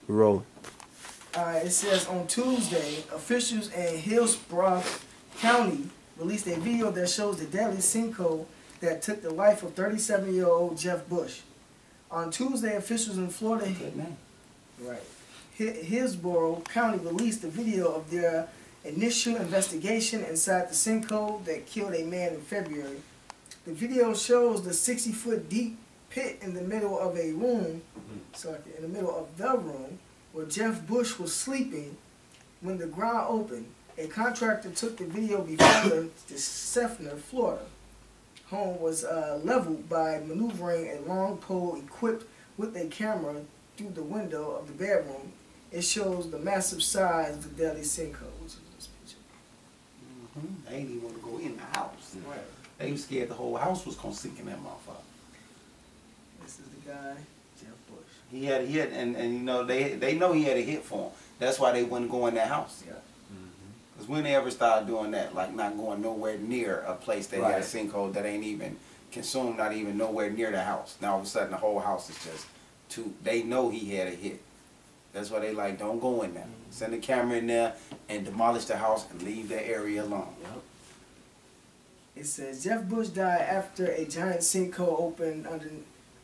Roll. It says on Tuesday, officials in Hillsborough County released a video that shows the deadly sinkhole that took the life of 37-year-old Jeff Bush. On Tuesday, officials in Florida, Hillsborough County released a video of their initial investigation inside the sinkhole that killed a man in February. The video shows the 60-foot deep pit in the middle of a room, in the middle of the room, where Jeff Bush was sleeping when the ground opened. A contractor took the video before the Sefner, Florida home was leveled by maneuvering a long pole equipped with a camera through the window of the bedroom. It shows the massive size of the deadly sinkhole, which is this picture. They didn't even want to go in the house. Right. They were scared the whole house was gonna sink in that motherfucker. This is the guy, Jeff Bush. He had a hit, and you know they know he had a hit for him. That's why they wouldn't go in that house. Yeah. Because when they ever started doing that, like not going nowhere near a place that had a sinkhole that ain't even consumed, not even nowhere near the house. Now all of a sudden the whole house is just too. They know he had a hit. That's why they like don't go in there. Send the camera in there and demolish the house and leave that area alone. Yep. It says Jeff Bush died after a giant sinkhole opened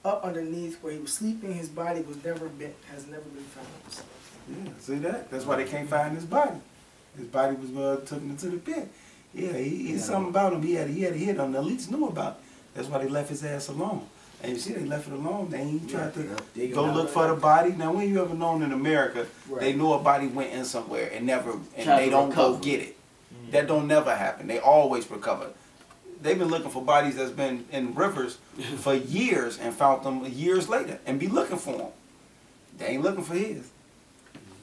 up underneath where he was sleeping. His body has never been found. So. Yeah, see that? That's why they can't find his body. His body was taken into the pit. Yeah, he's something about him. He had a hit on. The elites knew about it. That's why they left his ass alone. And you see, they left it alone. They ain't tried to go look for the body. Now, when you ever known in America, they know a body went in somewhere and they don't go get it. That don't never happen. They always recover. They've been looking for bodies that's been in rivers for years and found them years later and be looking for them. They ain't looking for his.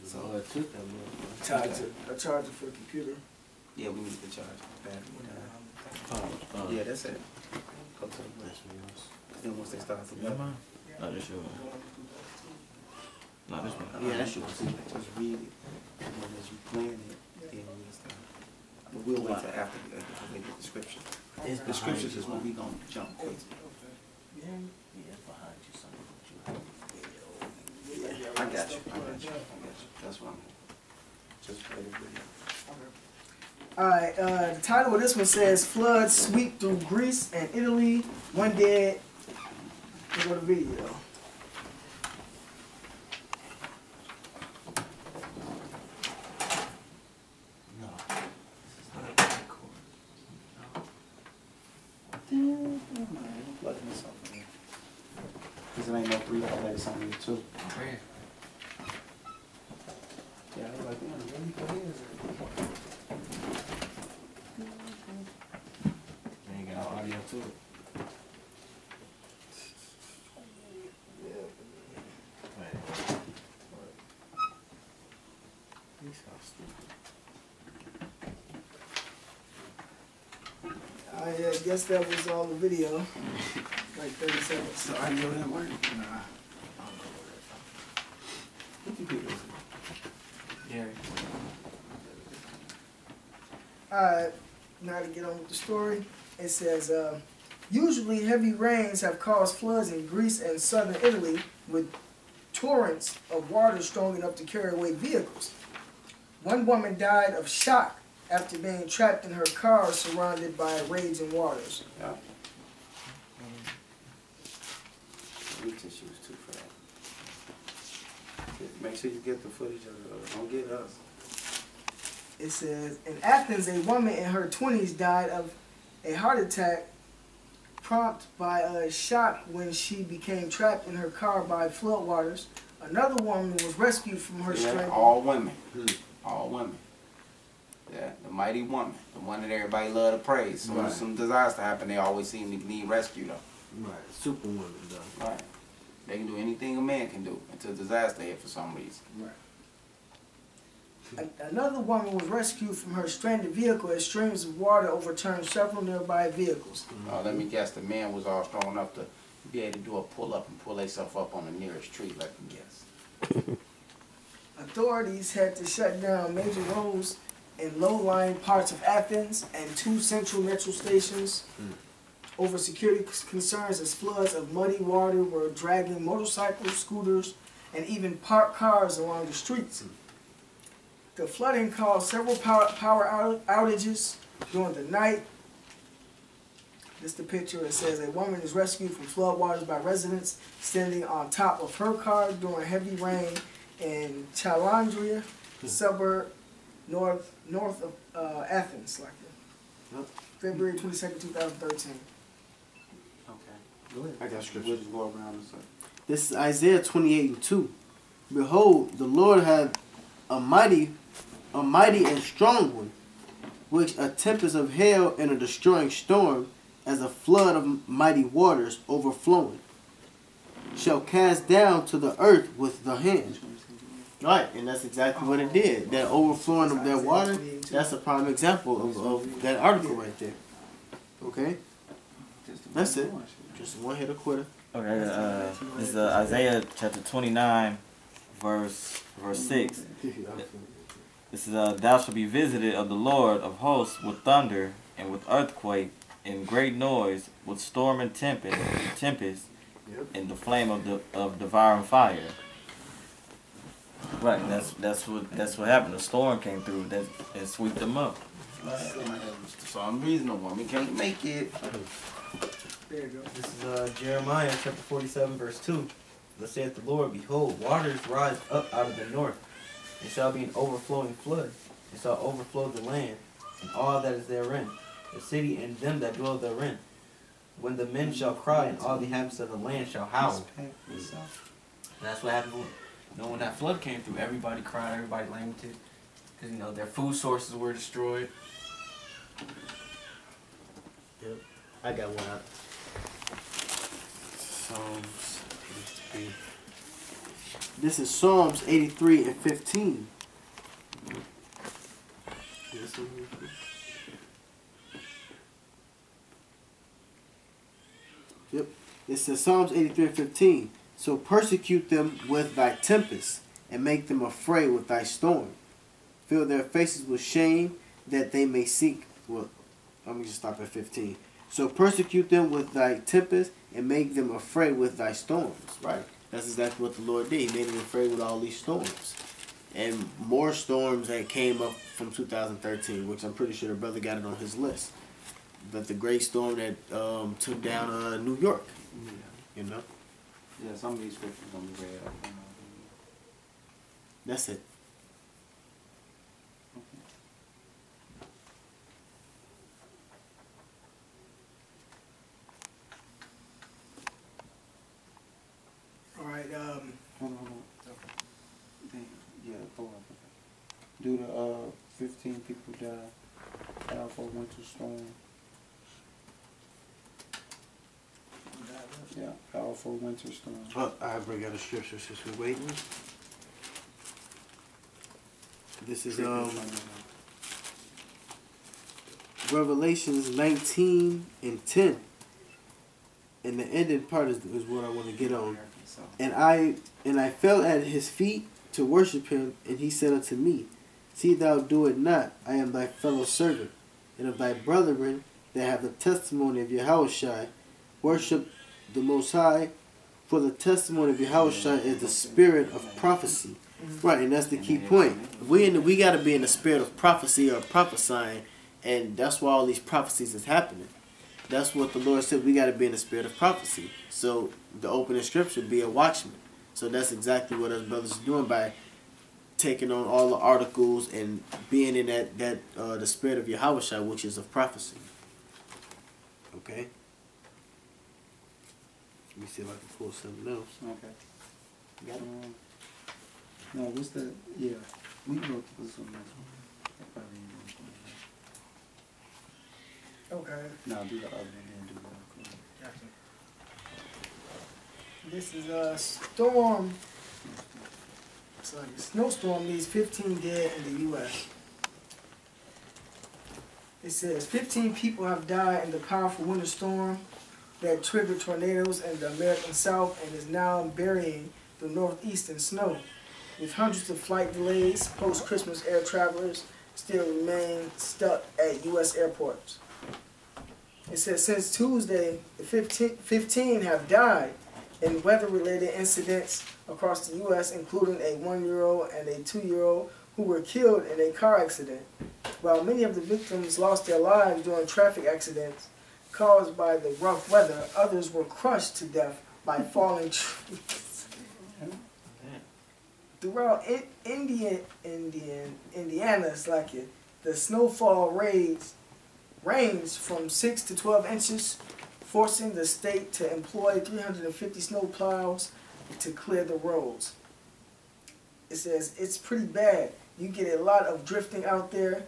So a charger for the computer. Yeah, we need to charge the battery. Yeah, that's it. Go to the list. Then once they start to Not this yours. Not this one. Yeah, that's yours. Just read it. And then as you plan it, then we'll start. But we'll wait till after the description. The descriptions is when we gonna jump quick. I got you. That's what I'm just play the video. Alright, the title of this one says Floods Sweep Through Greece and Italy, One Dead. Let's go to the video. Because it ain't no 3 outlets on here too. Yeah, I was like, man, what is it? You ain't got no audio to it. I guess that was all the video. Like 30 seconds. So audio didn't work? Nah. What you do this? Gary. Alright, now to get on with the story. It says, usually heavy rains have caused floods in Greece and southern Italy with torrents of water strong enough to carry away vehicles. One woman died of shock after being trapped in her car surrounded by raging waters. Yeah. Need tissues too for that. Make sure you get the footage of it. Don't get us. It says, in Athens, a woman in her 20s died of a heart attack prompted by a shock when she became trapped in her car by floodwaters. Another woman was rescued from her stranded. All women. All women. Yeah, the mighty woman. The one that everybody love to praise. So when some disaster happen, they always seem to need rescue though. Right. Superwoman though. Right. They can do anything a man can do until disaster hit for some reason. Right. Another woman was rescued from her stranded vehicle as streams of water overturned several nearby vehicles. Let me guess, the man was all strong enough to be able to do a pull-up and pull themselves up on the nearest tree, let me guess. Authorities had to shut down major roads in low-lying parts of Athens and 2 central metro stations over security concerns as floods of muddy water were dragging motorcycles, scooters, and even parked cars along the streets. The flooding caused several power outages during the night. This is the picture. It says a woman is rescued from floodwaters by residents standing on top of her car during heavy rain in Chalandria, suburb north of Athens, like that. Yep. February 22nd, 2013. Okay. Go ahead. I got scripture. We'll just go around and say. This is Isaiah 28:2. Behold, the Lord hath a mighty and strong one, which a tempest of hail and a destroying storm, as a flood of mighty waters overflowing, shall cast down to the earth with the hand. Right, and that's exactly what it did. That overflowing of that water, that's a prime example of that article right there. Okay? That's it. Just one hit or quitter. Okay, this is Isaiah chapter 29, verse 6. This is, thou shalt be visited of the Lord of hosts with thunder and with earthquake and great noise, with storm and tempest, and the flame of devouring fire. Right, and that's what happened. The storm came through and swept them up. For some reason, a woman can't make it. There you go. This is Jeremiah chapter 47, verse 2. Thus saith the Lord, behold, waters rise up out of the north. It shall be an overflowing flood. It shall overflow the land, and all that is therein, the city and them that dwell therein. When the men shall cry, and all the inhabitants of the land shall howl. And that's what happened. When that flood came through, everybody cried, everybody lamented, because their food sources were destroyed. Yep, I got one out. Psalms 83. This is Psalms 83 and 15. Yep. It says Psalms 83 and 15. So persecute them with thy tempest, and make them afraid with thy storm. Fill their faces with shame, that they may seek. Well, let me just stop at 15. So persecute them with thy tempest, and make them afraid with thy storms. Right. That's exactly what the Lord did. He made them afraid with all these storms. And more storms that came up from 2013, which I'm pretty sure the brother got it on his list. But the great storm that took down New York. You know? Yeah, some of these scriptures gonna be read. That's it. All right. Hold on. Yeah, hold on. Due to 15 people died, powerful winter storm. Yeah, powerful winter storm. Oh, I bring out a scripture since we're waiting. This is Revelations 19 and 10. And the ending part is what I want to get on. And I fell at his feet to worship him, and he said unto me, See thou do it not, I am thy fellow servant, and of thy brethren that have the testimony of Yahushua. Worship the Most High, for the testimony of Yahushua is the spirit of prophecy. Right, and that's the key point. We got to be in the spirit of prophecy or prophesying, and that's why all these prophecies is happening. That's what the Lord said. We got to be in the spirit of prophecy. So the opening scripture be a watchman. So that's exactly what us brothers are doing by taking on all the articles and being in that the spirit of Yahushua, which is of prophecy. Okay. Let me see if I can pull something else. Okay. Got it? No, what's the, yeah, we can go to this one next one. That probably ain't gonna Okay. No, do the other one and do the other. Gotcha. This is a storm. It's like a snowstorm leaves 15 dead in the U.S. It says 15 people have died in the powerful winter storm that triggered tornadoes in the American South and is now burying the Northeast in snow. With hundreds of flight delays, post-Christmas air travelers still remain stuck at U.S. airports. It says since Tuesday, the 15 have died in weather-related incidents across the U.S., including a 1-year-old and a 2-year-old who were killed in a car accident. While many of the victims lost their lives during traffic accidents caused by the rough weather, others were crushed to death by falling trees. Throughout Indiana, it's like it, the snowfall ranged from 6 to 12 inches, forcing the state to employ 350 snowplows to clear the roads. It says it's pretty bad. You get a lot of drifting out there.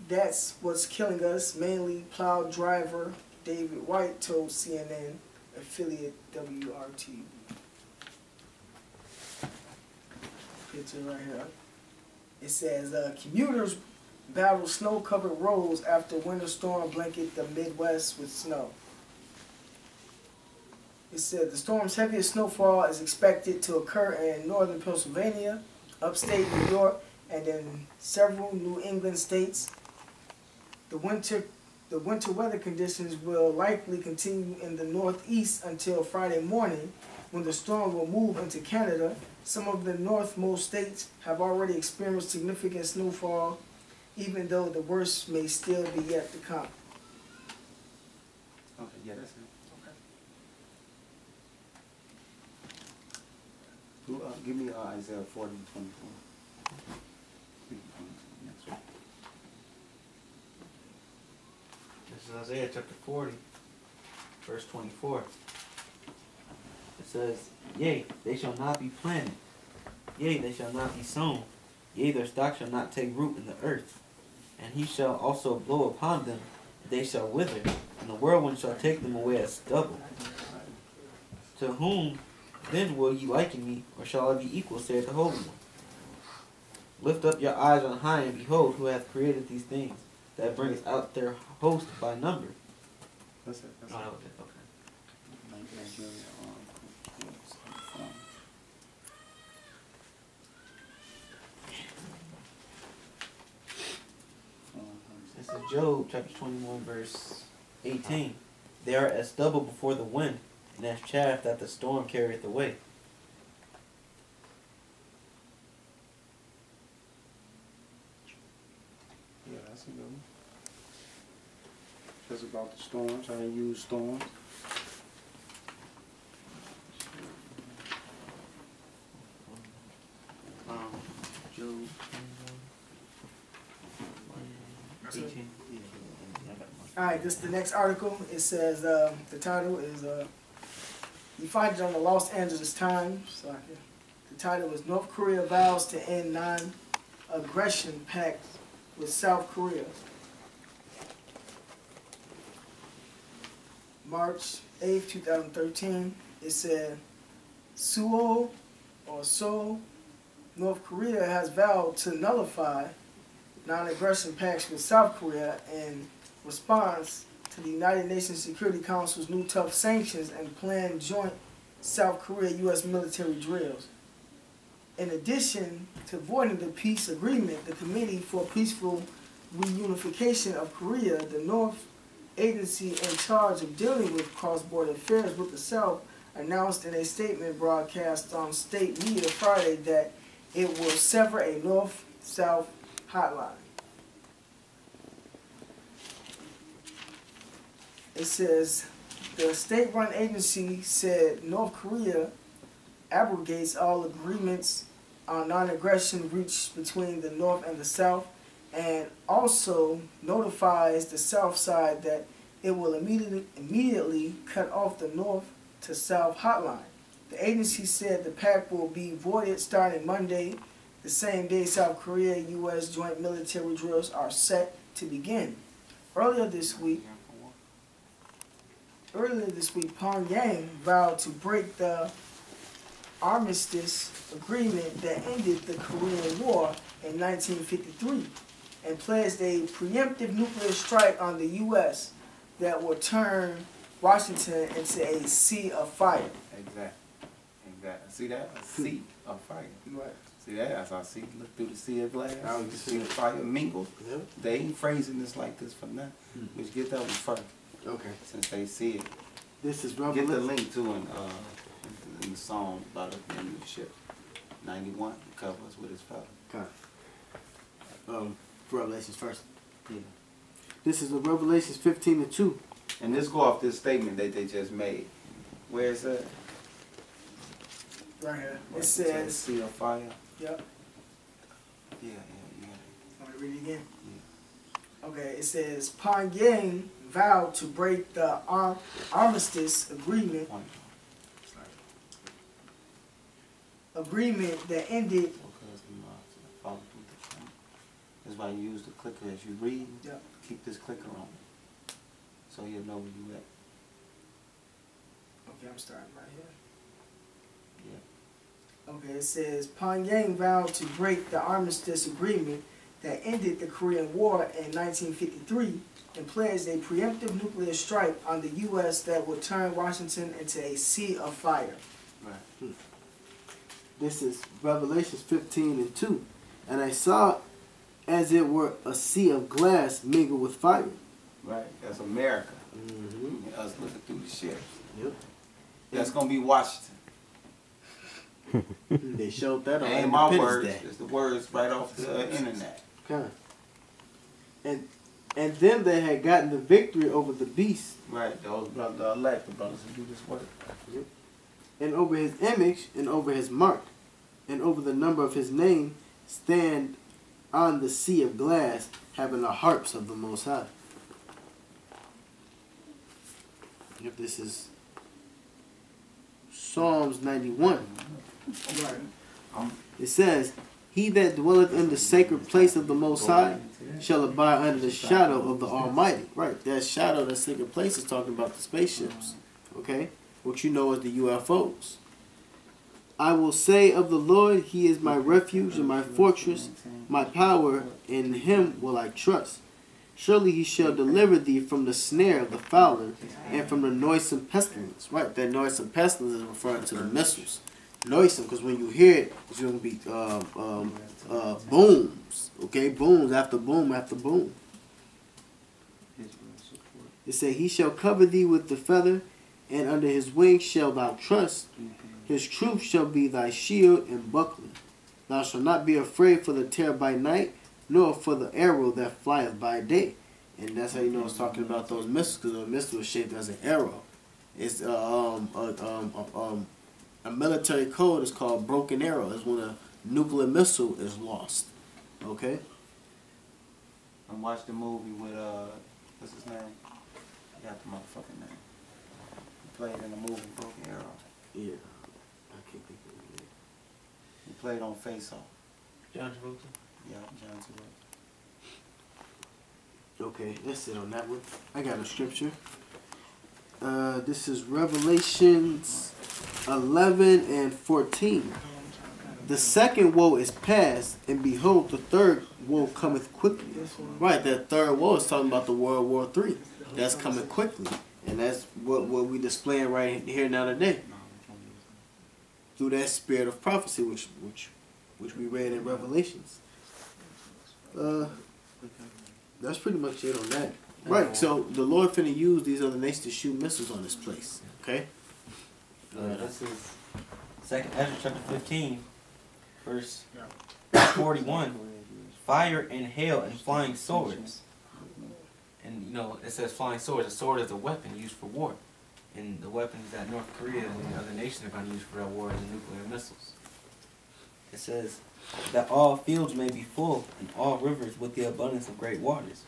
That's what's killing us, mainly plow driver David White told CNN affiliate WRT. Picture right here. It says commuters battle snow-covered roads after winter storm blanket the Midwest with snow. It said the storm's heaviest snowfall is expected to occur in northern Pennsylvania, upstate New York, and in several New England states. The winter weather conditions will likely continue in the northeast until Friday morning, when the storm will move into Canada. Some of the northmost states have already experienced significant snowfall, even though the worst may still be yet to come. Okay, yeah, that's it. Give me Isaiah 40:24. Next one. This is Isaiah chapter 40, verse 24. It says, Yea, they shall not be planted. Yea, they shall not be sown. Yea, their stock shall not take root in the earth. And he shall also blow upon them, and they shall wither, and the whirlwind shall take them away as stubble. To whom then will ye liken me, or shall I be equal, saith the Holy One? Lift up your eyes on high, and behold, who hath created these things, that bringeth out their host by number. That's it. That's it. Okay. This is Job chapter 21, verse 18. They are as stubble before the wind, and as chaff that the storm carrieth away. Yeah, that's a good one. That's about the storms, how they use storms. Job 21, 18. Alright, this is the next article. It says, the title is, you find it on the Los Angeles Times. So the title is North Korea vows to end non-aggression pact with South Korea. March 8th, 2013. It said, Seoul, North Korea has vowed to nullify non-aggression pacts with South Korea in response to the United Nations Security Council's new tough sanctions and planned joint South Korea-U.S. military drills. In addition to voiding the peace agreement, the Committee for Peaceful Reunification of Korea, the North agency in charge of dealing with cross-border affairs with the South, announced in a statement broadcast on state media Friday that it will sever a North-South hotline. It says, the state-run agency said North Korea abrogates all agreements on non-aggression reached between the North and the South, and also notifies the South side that it will immediately cut off the North to South hotline. The agency said the pact will be voided starting Monday, the same day South Korea-U.S. joint military drills are set to begin. Earlier this week, Pyongyang vowed to break the armistice agreement that ended the Korean War in 1953 and pledged a preemptive nuclear strike on the U.S. that will turn Washington into a sea of fire. Exactly. See that? A sea of fire. Right. See that? As I see, look through the sea of glass, you see the fire mingle. Yep. They ain't phrasing this like this for nothing. We should get that one first. Okay. Since they see it. This is Get the Revelation. link to it. the song about us being new ships. 91, he covered us with his feather. Okay. Revelations first. Yeah. This is the Revelations 15:2. And this go off this statement that they just made. Where is that? Right here. What It says, sea of fire. yep. Yeah. Want me to read it again? Okay, it says, Pyongyang vowed to break the armistice agreement that ended. That's why you use the clicker as you read. Yep. Keep this clicker on, so you'll know where you at. Okay, I'm starting right here. Yeah. Okay, it says Pyongyang vowed to break the armistice agreement that ended the Korean War in 1953 and pledged a preemptive nuclear strike on the U.S. that would turn Washington into a sea of fire. Right. This is Revelations 15:2. And I saw as it were a sea of glass mingled with fire. Right. That's America. Mm-hmm. Us looking through the ships. Yep. That's gonna be Washington. They showed that on Ain't my Independence words. Day. It's the words right off the internet. Okay. And them that had gotten the victory over the beast, Right. Those brothers, the elect, the brothers who do this work. and over his image, and over his mark, and over the number of his name, stand on the sea of glass, having the harps of the Most High. If this is Psalms 91. Right. It says, He that dwelleth in the sacred place of the Most High shall abide under the shadow of the Almighty. Right, that shadow, that sacred place is talking about the spaceships. Okay? What you know as the UFOs. I will say of the Lord, He is my refuge and my fortress, my power, in Him will I trust. Surely He shall deliver thee from the snare of the fowler and from the noisome pestilence. Right, that noisome pestilence is referring to the missiles. Noisome, because when you hear it, it's going to be booms. Okay, booms after boom after boom. It say, He shall cover thee with the feather, and under His wings shalt thou trust. His truth shall be thy shield and buckler. Thou shalt not be afraid for the terror by night, nor for the arrow that flieth by day. And that's how you know it's talking about those missiles, because the missile is shaped as an arrow. It's a military code is called broken arrow. It's when a nuclear missile is lost. Okay? And watch the movie with what's his name? I got the motherfucking name. He played in the movie Broken Arrow. Yeah. I can't think of it. He played on Face Off. John Travolta. Yeah, John Travolta. Okay, that's it on that one. I got a scripture. This is Revelations 11:14. The second woe is past, and behold, the third woe cometh quickly. Right, that third woe is talking about the World War III. That's coming quickly. And that's what we displaying right here now today. Through that spirit of prophecy, which we read in Revelations. That's pretty much it on that. Right, so the Lord finna use these other nations to shoot missiles on this place. Okay? This is 2nd Ezra chapter 15, verse 41. Fire and hail and flying swords. And you know, it says flying swords. A sword is a weapon used for war. And the weapons that North Korea and the other nations are going to use for their war is nuclear missiles. It says that all fields may be full and all rivers with the abundance of great waters.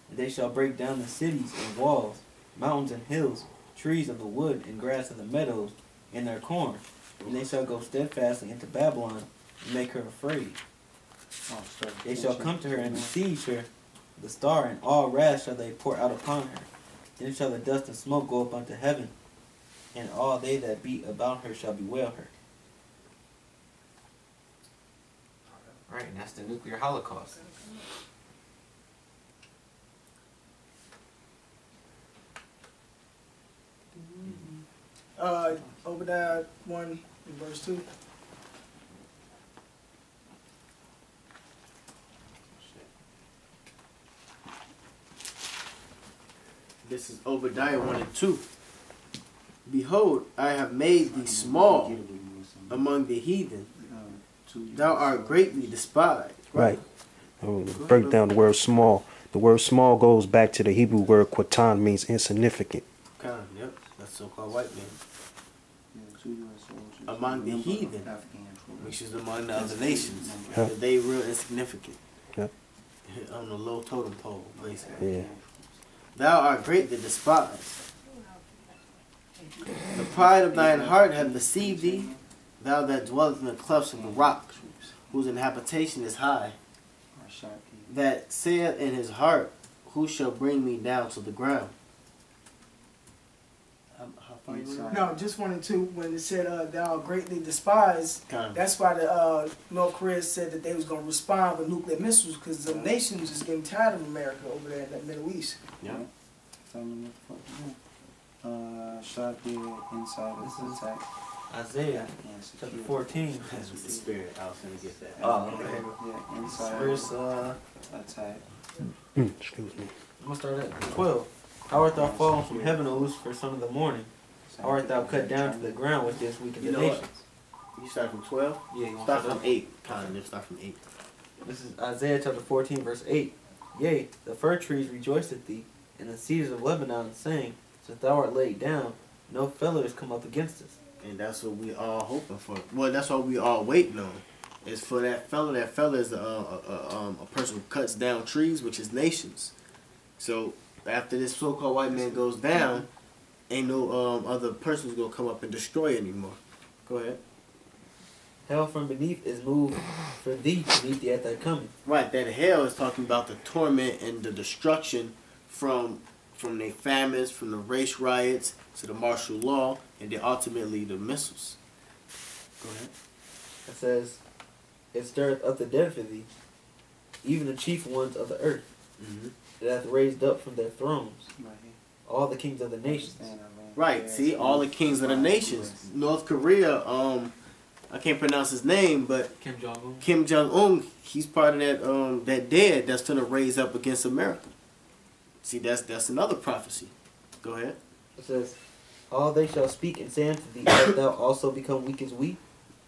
And they shall break down the cities and walls, mountains and hills, trees of the wood and grass of the meadows, and their corn. And they shall go steadfastly into Babylon and make her afraid. They shall come to her and besiege her, the star, and all wrath shall they pour out upon her. Then shall the dust and smoke go up unto heaven, and all they that be about her shall bewail her. Right, and that's the nuclear holocaust. Obadiah 1 and verse 2. This is Obadiah 1 and 2. Behold, I have made thee small among the heathen. Thou art greatly despised. Right. Break down the word small. The word small goes back to the Hebrew word quatan, means insignificant. Yep, that's so-called white man. Among the heathen, which is among the other nations, they real insignificant. Yep. On the low totem pole, basically. Yeah. Thou art greatly despised. The pride of thine heart hath deceived thee, thou that dwellest in the clefts of the rock, whose habitation is high, that saith in his heart, who shall bring me down to the ground? How far you went? No, just wanted to, when it said thou art greatly despised, that's why the North Korea said that they was going to respond with nuclear missiles, because the nations is getting tired of America over there in the Middle East. Yeah. Shot dead inside of the attack. Isaiah chapter 14. That's with the spirit. I was going to get that. Oh, okay. Yeah, inside Verse, attack. Excuse me. I'm going to start at 12. How art thou fallen from heaven, O Lucifer, son of the morning? How art thou cut down to the ground with this weakened You know nations? what? You start from 12? Yeah, you want Start to from 8. Kind of, start from 8. This is Isaiah chapter 14, verse 8. Yea, the fir trees rejoiced at thee, and the cedars of Lebanon, saying, since thou art laid down, no fellow is come up against us. And that's what we all hoping for. Well, that's what we all waiting on. Is for that fellow. That fellow is a person who cuts down trees, which is nations. So after this so-called white man goes down, ain't no other person who's gonna come up and destroy anymore. Go ahead. Hell from beneath is moved for thee to meet thee at thy coming. Right. That hell is talking about the torment and the destruction from the famines, from the race riots to the martial law, and then ultimately the missiles. Go ahead. It says, it stirreth up the dead for thee, even the chief ones of the earth. Mm-hmm. It hath raised up from their thrones Right here. all the kings of the nations. Right. See, all the kings of the nations. North Korea. I can't pronounce his name, but Kim Jong-un. Kim Jong-un. He's part of that dead that's gonna raise up against America. See, that's another prophecy. Go ahead. It says, all they shall speak and say unto thee, art thou also become weak as we?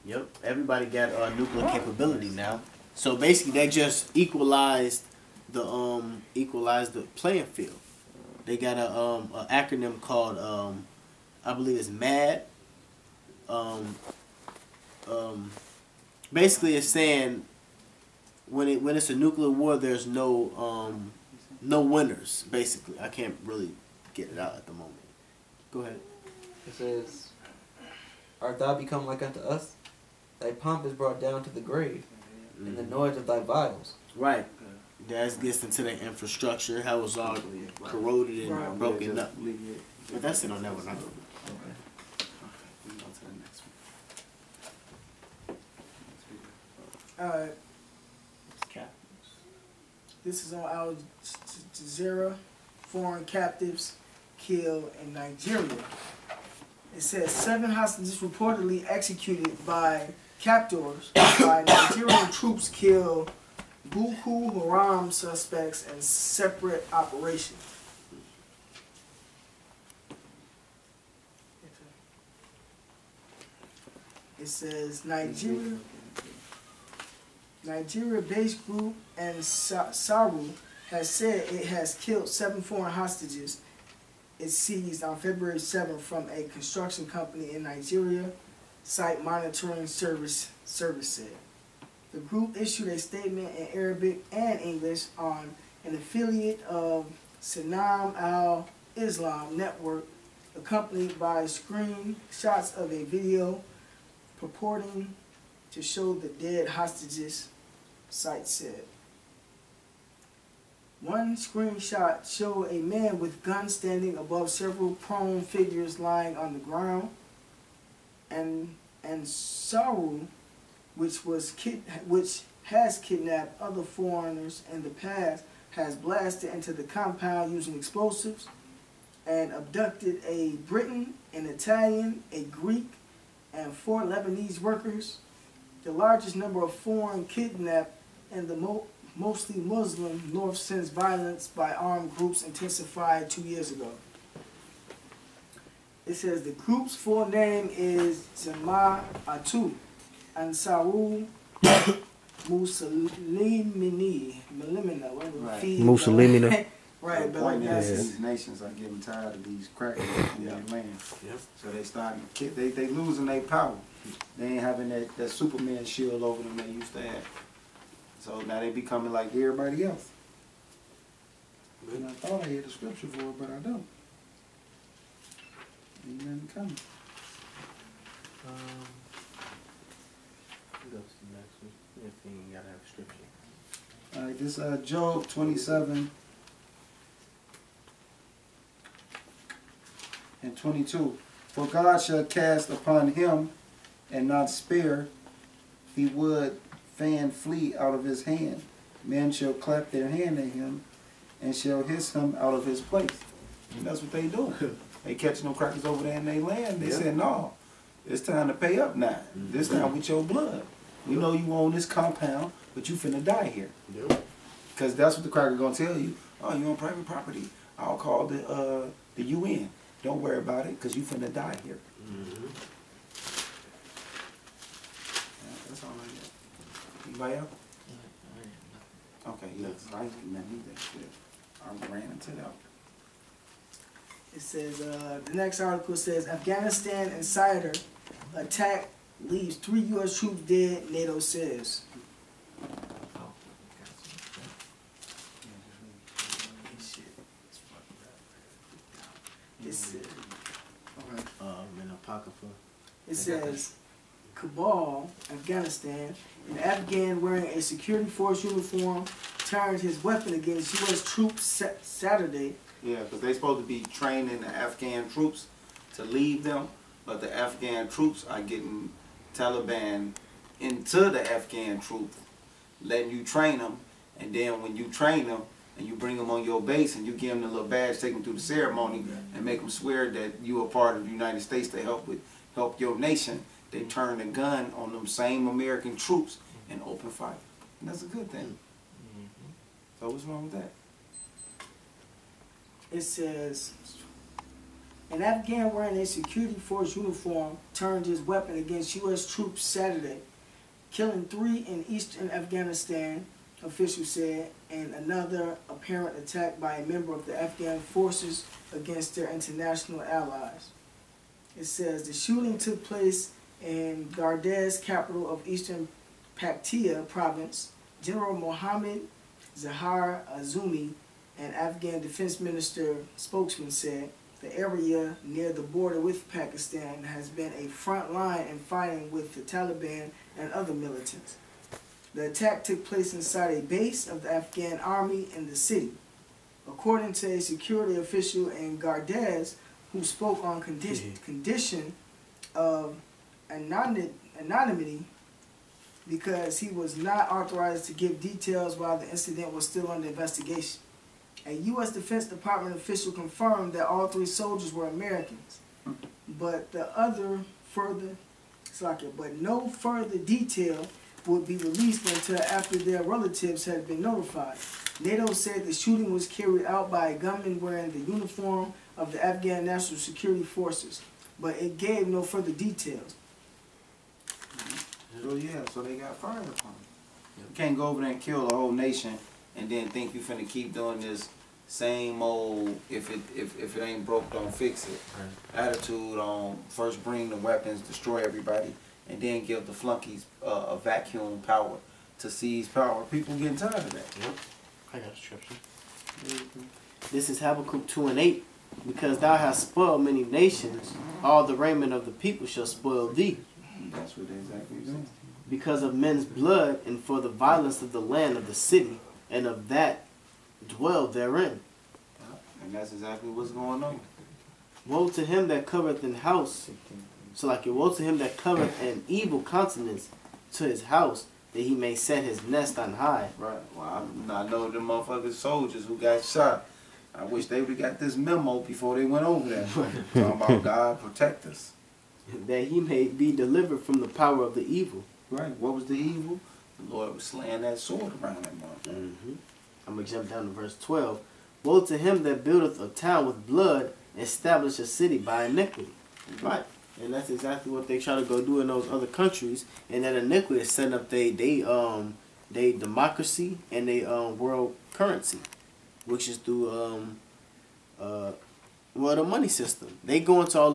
Yep. Everybody got nuclear capability now. So basically, they just equalized the playing field. They got a acronym called I believe it's MAD. Basically, it's saying when it's a nuclear war, there's no winners. Basically, I can't really get it out at the moment. Go ahead. It says, art thou become like unto us? Thy pomp is brought down to the grave, and the noise of thy vials. Right. That gets into the infrastructure, how it's all corroded and broken up. But that's it on that one. Okay. We can go to the next one. Alright, this is on Al Jazeera. Foreign captives killed in Nigeria. It says 7 hostages reportedly executed by captors by Nigerian troops kill Boko Haram suspects in separate operation. It says Nigeria-based group Saru has said it has killed 7 foreign hostages it seized on February 7th from a construction company in Nigeria, site monitoring service said. The group issued a statement in Arabic and English on an affiliate of Sanam al-Islam Network, accompanied by screenshots of a video purporting to show the dead hostages, site said. One screenshot showed a man with guns standing above several prone figures lying on the ground, and Saru, which has kidnapped other foreigners in the past, has blasted into the compound using explosives and abducted a Briton, an Italian, a Greek, and 4 Lebanese workers. The largest number of foreign kidnapped in the mostly Muslim north since violence by armed groups intensified 2 years ago. It says the group's full name is Jama'atu Ansaru Muslimini. Right. Muslimina. Right, but Point like is, that's these nations are getting tired of these crackers in their land. Yep. So they starting, they losing their power. They ain't having that Superman shield over them they used to have. So now they becoming like everybody else. And I thought I had the scripture for it, but I don't. Ain't nothing coming. What else is next one? If you ain't gotta have scripture. All right, this Job 27 and 22. For God shall cast upon him and not spare. He would fan flee out of his hand. Men shall clap their hand at him and shall hiss him out of his place. And that's what they do. They catching them crackers over there in their land. They said, no, it's time to pay up now. This time with your blood. We know you own this compound, but you finna die here. Because that's what the cracker gonna tell you. Oh, you on private property. I'll call the UN. Don't worry about it, because you finna die here. Yeah, that's all I got. Anybody else? Okay, yes. I ain't getting nothing either. Shit. I ran into that. It says, the next article says, Afghanistan insider attack leaves 3 U.S. troops dead, NATO says. In Apocrypha. It says, Kabul, Afghanistan, an Afghan wearing a security force uniform turned his weapon against U.S. troops Saturday. Yeah, because they supposed to be training the Afghan troops to leave them, but the Afghan troops are getting Taliban into the Afghan troops, letting you train them, and then when you train them and you bring them on your base and you give them the little badge, take them through the ceremony, and make them swear that you are part of the United States to help your nation, they turn the gun on them same American troops and open fire. And that's a good thing. So what's wrong with that? It says, an Afghan wearing a security force uniform turned his weapon against U.S. troops Saturday, killing 3 in eastern Afghanistan, officials said, and another apparent attack by a member of the Afghan forces against their international allies. It says the shooting took place in Gardez, capital of eastern Paktia province. General Mohammed Zahar Azumi, an Afghan defense minister spokesman, said the area near the border with Pakistan has been a front line in fighting with the Taliban and other militants. The attack took place inside a base of the Afghan army in the city. According to a security official in Gardez, who spoke on condition of anonymity because he was not authorized to give details while the incident was still under investigation. A U.S. Defense Department official confirmed that all 3 soldiers were Americans, but no further detail would be released until after their relatives had been notified. NATO said the shooting was carried out by a gunman wearing the uniform of the Afghan National Security Forces, but it gave no further details. So yeah, so they got fired upon. You can't go over there and kill the whole nation and then think you finna keep doing this same old if it ain't broke, don't fix it attitude on first bring the weapons, destroy everybody, and then give the flunkies a vacuum power to seize power. People getting tired of that. Yep. I got a scripture. This is Habakkuk 2:8. Because thou hast spoiled many nations, all the raiment of the people shall spoil thee. That's what they exactly doing. Because of men's blood, and for the violence of the land of the city, and of that dwell therein. And that's exactly what's going on. Woe to him that covereth an house. So like it, woe to him that covereth an evil countenance to his house, that he may set his nest on high. Right. Well, I know the motherfucking soldiers who got shot. I wish they would have got this memo before they went over there. Talking about God protect us. That he may be delivered from the power of the evil. Right. What was the evil? The Lord was slaying that sword around that motherfucker. I'm going to jump down to verse 12. Woe to him that buildeth a town with blood, establish a city by iniquity. Right. And that's exactly what they try to go do in those other countries. And then the nucleus setting up they democracy and they world currency, which is through the money system. They go into all